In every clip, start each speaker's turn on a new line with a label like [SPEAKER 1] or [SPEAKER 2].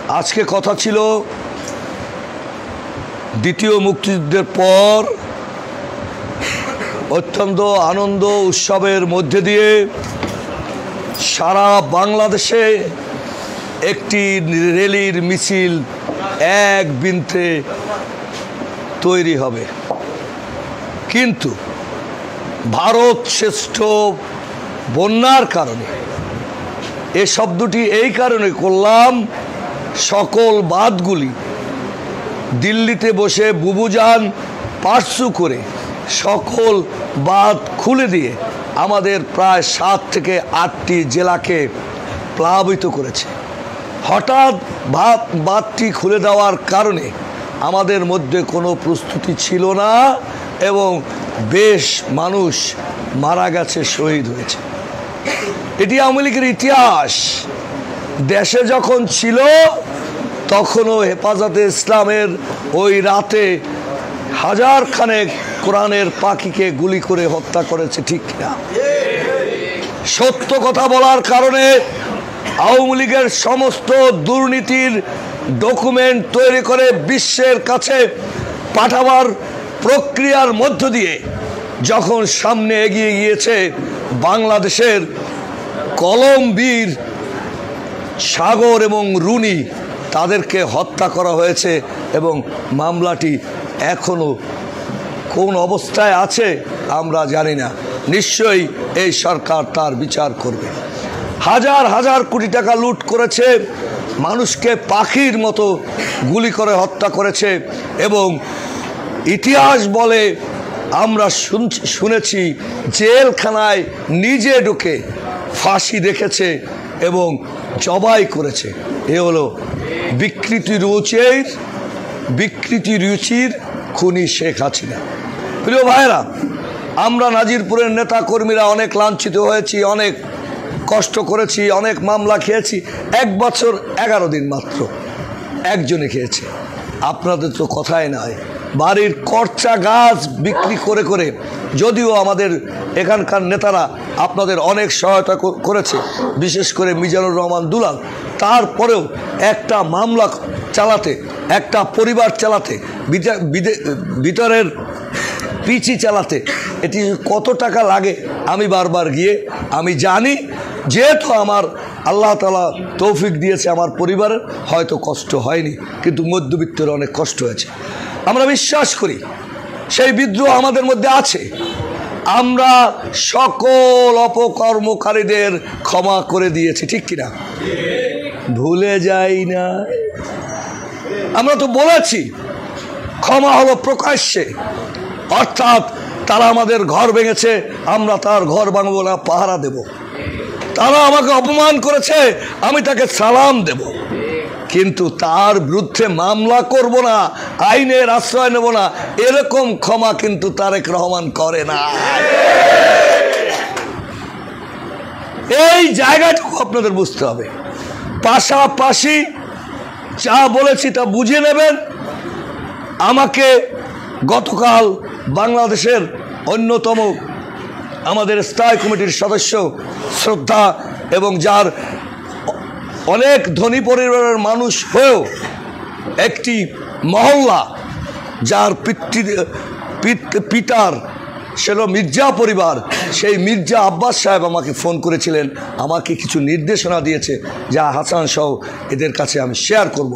[SPEAKER 1] আজকে কথা ছিল দ্বিতীয় মুক্তিযুদ্ধের পর অত্যন্ত আনন্দ উৎসবের মধ্যে দিয়ে সারা বাংলাদেশে একটি র্যালির মিছিল এক বিন্দুতে তৈরি হবে। কিন্তু ভারত শ্রেষ্ঠ বন্যার কারণে এ শব্দটি এই কারণে করলাম, সকল বাঁধগুলি দিল্লিতে বসে বুবুজান পার্সু করে সকল বাঁধ খুলে দিয়ে আমাদের প্রায় 7 থেকে 8টি জেলাকে প্লাবিত করেছে। হঠাৎ বাঁধটি খুলে দেওয়ার কারণে আমাদের মধ্যে কোনো প্রস্তুতি ছিল না এবং বেশ মানুষ মারা গেছে, শহীদ হয়েছে। এটি আওয়ামী লীগের ইতিহাস। দেশে যখন ছিল তখনও হেফাজতে ইসলামের ওই রাতে হাজার খানেক কোরআনের পাখিকে গুলি করে হত্যা করেছে, ঠিক না? সত্য কথা বলার কারণে আওয়ামী লীগের সমস্ত দুর্নীতির ডকুমেন্ট তৈরি করে বিশ্বের কাছে পাঠাবার প্রক্রিয়ার মধ্য দিয়ে যখন সামনে এগিয়ে গিয়েছে, বাংলাদেশের কলম্বীর সাগর এবং রুনি তাদেরকে হত্যা করা হয়েছে এবং মামলাটি এখনো কোন অবস্থায় আছে আমরা জানি না। নিশ্চয়ই এই সরকার তার বিচার করবে। হাজার হাজার কোটি টাকা লুট করেছে, মানুষকে পাখির মতো গুলি করে হত্যা করেছে এবং ইতিহাস বলে আমরা শুনেছি জেলখানায় নিজে ঢুকে ফাঁসি দেখেছে এবং জবাই করেছে। এ হলো বিকৃতি রুচির খুনি শেখ হাসিনা। প্রিয় ভাইরা, আমরা নাজিরপুরের নেতা কর্মীরা অনেক লাঞ্ছিত হয়েছি, অনেক কষ্ট করেছি, অনেক মামলা খেয়েছি। 1 বছর 11 দিন মাত্র একজনে খেয়েছে। আপনাদের তো কথাই নাই। বাড়ির করচা গাছ বিক্রি করে করে, যদিও আমাদের এখানকার নেতারা আপনাদের অনেক সহায়তা করেছে, বিশেষ করে মিজানুর রহমান দুলাল, তারপরেও একটা মামলা চালাতে, একটা পরিবার চালাতে, ভিতরের পিচি চালাতে এটি কত টাকা লাগে আমি বারবার গিয়ে আমি জানি। যেহেতু আমার আল্লাহ তাআলা তৌফিক দিয়েছে, আমার পরিবারের হয়তো কষ্ট হয়নি, কিন্তু মধ্যবিত্তের অনেক কষ্ট হয়েছে। আমরা বিশ্বাস করি সেই বিদ্রোহ আমাদের মধ্যে আছে। আমরা সকল অপকর্মকারীদের ক্ষমা করে দিয়েছি, ঠিক কিনা? ভুলে যাই না। আমরা তো বলেছি ক্ষমা হলো প্রকাশ্যে, অর্থাৎ তারা আমাদের ঘর ভেঙেছে, আমরা তার ঘর ভাঙবো না, পাহারা দেব। তারা আমাকে অপমান করেছে, আমি তাকে সালাম দেব, কিন্তু তার বিরুদ্ধে মামলা করব না, আইনের আশ্রয় নেব না। এরকম ক্ষমা কিন্তু তারেক রহমান করে না। এই জায়গাটুকু আপনাদের বুঝতে হবে। পাশাপাশি যা বলেছি তা বুঝে নেবেন। আমাকে গতকাল বাংলাদেশের অন্যতম আমাদের স্থায়ী কমিটির সদস্য, শ্রদ্ধা এবং যার অনেক ধনী পরিবারের মানুষ হয়েও একটি মহল্লা, যার পিতার ছিল মির্জা পরিবার, সেই মির্জা আব্বাস সাহেব আমাকে ফোন করেছিলেন, আমাকে কিছু নির্দেশনা দিয়েছে যা হাসান সহ এদের কাছে আমি শেয়ার করব।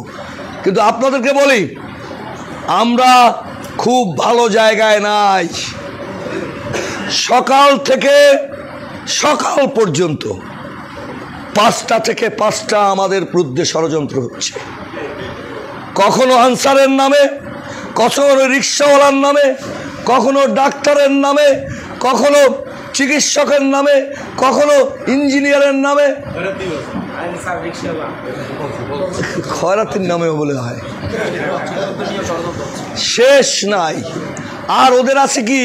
[SPEAKER 1] কিন্তু আপনাদেরকে বলি, আমরা খুব ভালো জায়গায় নাই। সকাল থেকে সকাল পর্যন্ত 5টা থেকে 5টা আমাদের বিরুদ্ধে ষড়যন্ত্র হচ্ছে। কখনো আনসারের নামে, কখনো রিক্সাওয়ালার নামে, কখনো ডাক্তারের নামে, কখনো চিকিৎসকের নামে, কখনো ইঞ্জিনিয়ারের নামে, খয়রাতির নামেও বলে হয়, শেষ নাই। আর ওদের আছে কি